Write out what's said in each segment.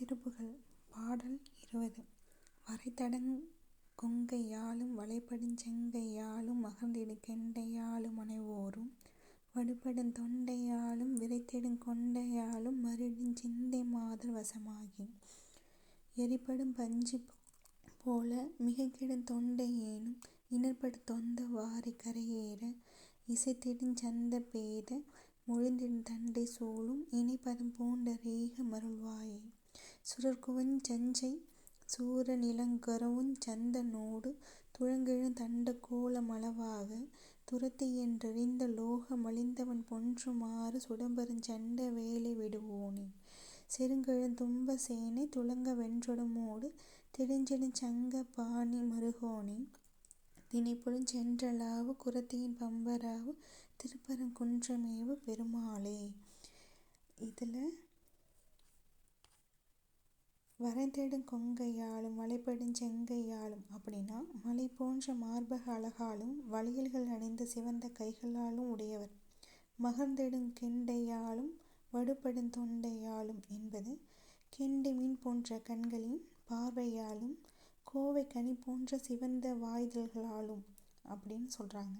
திருப்புகழ். பாடல் 20. வரைதடங் கொங்கையாலும் வளைபடுஞ் செங்கையாலும் மகர்ந்திடுங் கெண்டையாலு மனைவோரும் வடுபடுந் தொண்டையாலும் விரைத்திடுங் கொண்டையாலும் மருடிடுஞ் சிந்தை மாதர் வசமாகி எறிபடும் பஞ்சு போல மிகைகெடுந் தொண்டையேனும் இணர்படு தொந்த வாரி கரையேற இசைத்திடுஞ் சந்த பேத மொழிந்திடுந் தண்டை சூழும் இணைபதம் பூண்ட ரீக மருள்வாயே. சுரர்குவஞ் சஞ்சை சூர நிலங்கரவுஞ் சந்த னோடு துழங்கெழுந் தண்ட கோல மளவாக துரத்தியென் றறிந்த லோக மழிந்தவன் பொன்றுமாறு சுடம்பருஞ் சண்ட வேலை விடுவோனே. செருங்கெழுந் தும்ப சேனை துளங்கவென் றொடுமோடு தெடுஞ்சிடுஞ் சங்க பாணி மருகோனே. தினைப்பொழுஞ் சென்றலாவு குறத்தியின் பம்பராவு திருப்பரங் குன்றமேவு பெருமாளே. இதில் வரைதெடுங் கொங்கையாலும் வளைபடுஞ் செங்கையாலும் அப்படின்னா மலை போன்ற மார்பக அழகாலும் வளையல்கள் அணிந்த சிவந்த கைகளாலும் உடையவர். மகர்ந்திடுங் கெண்டையாலும் வடுபடுந் தொண்டையாலும் என்பது கெண்டை மீன் போன்ற கண்களின் பார்வையாலும் கோவை கனி போன்ற சிவந்த வாயிதழ்களாலும் அப்படின்னு சொல்கிறாங்க.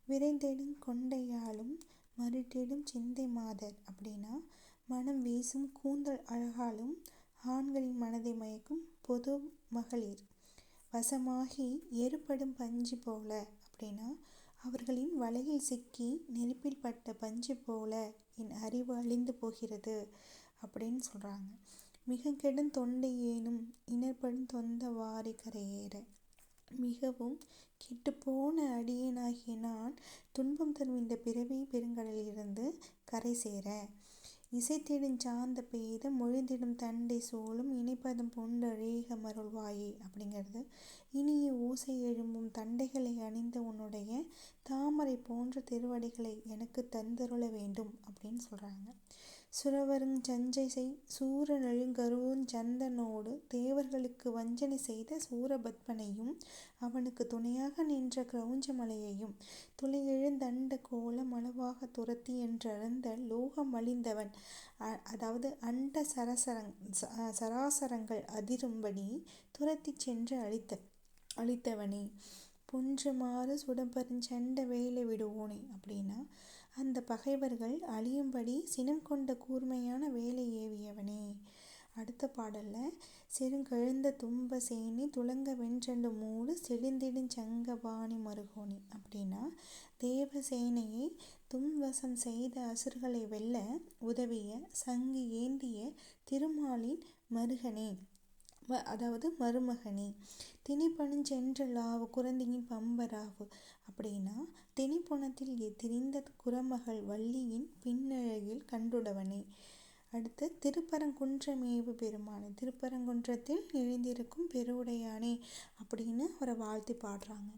விரைந்திடுங் கொண்டையாலும் மருட்டிடும் சிந்தை மாதர் அப்படின்னா மணம் வீசும் கூந்தல் அழகாலும் ஆண்களின் மனதை மயக்கும் பொது மகளிர் வசமாகி எறிபடும் பஞ்சு போல அப்படின்னா அவர்களின் வலையில் சிக்கி நெருப்பில் பட்ட பஞ்சு போல என் அறிவு அழிந்து போகிறது அப்படின்னு சொல்கிறாங்க. மிகக்கெடுந் தொண்டையேனும் இணர்படுந் தொந்த வாரி கரையேற மிகவும் கெட்டுப்போன அடியேனாகிய நான் துன்பம் தரும் இந்த பிறவி பெருங்கடலிலிருந்து கரை சேர இசைத்திடுஞ் சாந்த பேத மொழிந்திடும் தண்டை சூழும் இணைபதம் பூண்ட ரீக மருள்வாயே அப்படிங்கிறது இனிய ஓசை எழும்பும் தண்டைகளை அணிந்த உன்னுடைய தாமரை போன்ற திருவடிகளை எனக்கு தந்தருள வேண்டும் அப்படின்னு சொல்கிறாங்க. சுரவருஞ் சஞ்சை சூர நெழுங்கருவுஞ் சந்த னோடு தேவர்களுக்கு வஞ்சனை செய்த சூரபத்மனையும் அவனுக்கு துணையாக நின்ற கிரவுஞ்ச மலையையும் துளையெழுந் தண்ட கோல மளவாக துரத்தியென் றறிந்த லோக மழிந்தவன் அதாவது அண்ட சராசரங்கள் அதிரும்படி துரத்திச் சென்று அழித்தவனே. பொன்றுமாறு சுடம்பருஞ் சண்ட வேலை விடுவோனே அப்படின்னா அந்த பகைவர்கள் அழியும்படி சினம் கொண்ட கூர்மையான வேலை ஏவியவனே. அடுத்த பாடலில் செருங்கெழுந்த தும்ப சேனை துளங்கவென் றொடுமோடு தெடுஞ்சிடுஞ் சங்க பாணி மருகோனே அப்படின்னா தேவ சேனையை தும்வசம் செய்த அசுரர்களை வெல்ல உதவிய சங்கு ஏந்திய திருமாலின் மருகனே அதாவது மருமகனே. தினைப்பழுஞ் சென்றலாவு குறத்தியின் பம்பராவு அப்படின்னா தினைப்புனத்தில் திரிந்த குறமகள் வள்ளியின் பின்னழகில் கண்டுண்டவனே. அடுத்து திருப்பரங் குன்றமேவு பெருமானே திருப்பரங்குன்றத்தில் எழுந்திருக்கும் பெருவுடையானே அப்படின்னு அவரை வாழ்த்தி பாடுறாங்க.